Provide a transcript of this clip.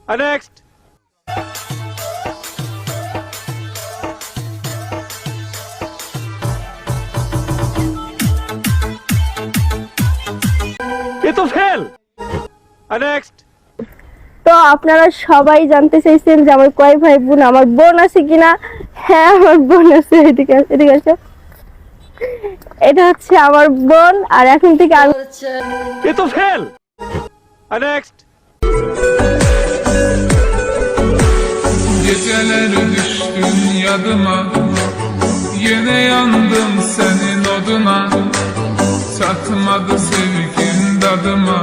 Next. ये तो fail. Next. তো আপনারা সবাই জানতে চাইছেন যে আমার কয় ভাই বোন, আমার বোন আছে কিনা। হ্যাঁ, আমার বোন আছে। এদিকে এদিকে আসো। এটা হচ্ছে আমার বোন, আর এখন থেকে আমি। ये तो fail. Next. Geceler düştün yadıma, yine yandım senin oduna. Satmadı sevgin dadıma.